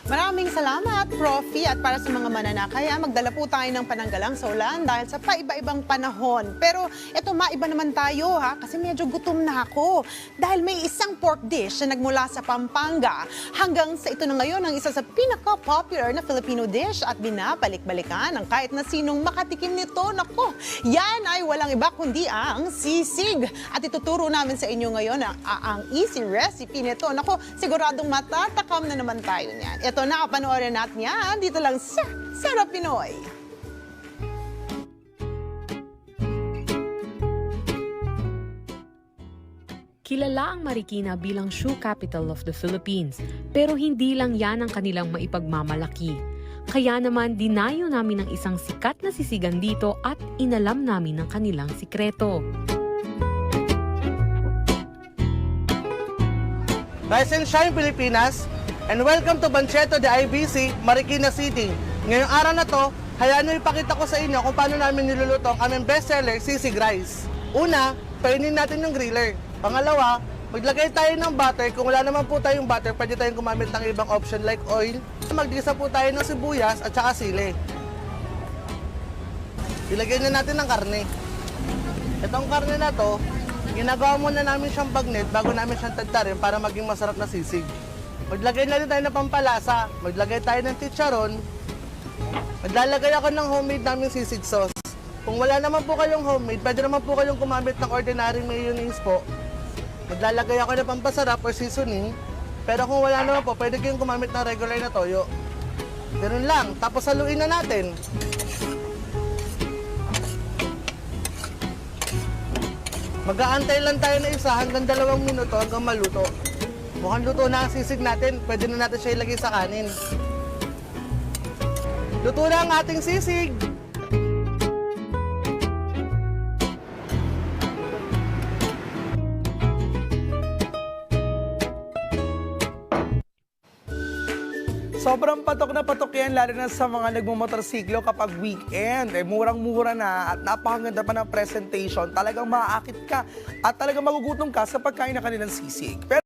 Maraming salamat, Profi. At para sa mga mananakay, magdala po tayo ng pananggalang sa ulan dahil sa paiba-ibang panahon. Pero ito, maiba naman tayo kasi medyo gutom na ako. Dahil may isang pork dish na nagmula sa Pampanga. Hanggang sa ito na ngayon ang isa sa pinaka-popular na Filipino dish at binabalik-balikan ng kahit na sinong makatikim nito. Nako, yan ay walang iba kundi ang sisig. At ituturo namin sa inyo ngayon ang easy recipe nito. Nako, siguradong matatakam na naman tayo niyan. Ito na, panoorin natin yan dito lang sa Sarap Pinoy. Kilala ang Marikina bilang shoe capital of the Philippines, pero hindi lang yan ang kanilang maipagmamalaki. Kaya naman dinayo namin ang isang sikat na sisigan dito at inalam namin ang kanilang sikreto. Rise and shine, Pilipinas! And welcome to Bancheto de IBC, Marikina City. Ngayong araw na to, hayaan nyo ipakita ko sa inyo kung paano namin niluluto ang aming bestseller, sisig rice. Una, painin natin yung griller. Pangalawa, maglagay tayo ng butter. Kung wala naman po tayong butter, pwede tayong gumamit ng ibang option like oil. Magdisa po tayo ng sibuyas at saka sili. Ilagay na natin ng karne. Itong karne na to, ginagawa muna namin siyang bagnet bago namin siyang tadtarin para maging masarap na sisig. Maglagay na rin tayo ng pampalasa. Maglagay tayo ng chicharon. Maglalagay ako ng homemade naming sisig sauce. Kung wala naman po kayong homemade, pwede naman po kayong gumamit ng ordinary mayonnaise po. Maglalagay ako ng pampasarap or seasoning. Pero kung wala naman po, pwede kayong gumamit ng regular na toyo. Ganun lang. Tapos haluin na natin. Mag-aantay lang tayo na isa hanggang 2 minuto hanggang maluto. Mukhang luto na ang sisig natin, pwede na natin siya ilagay sa kanin. Luto na ang ating sisig! Sobrang patok na patok yan, lalo na sa mga nagmumotorsiklo kapag weekend. Murang-mura na at napakaganda pa ng presentation. Talagang maaakit ka at talagang magugutom ka sa pagkain ng kanilang sisig. Pero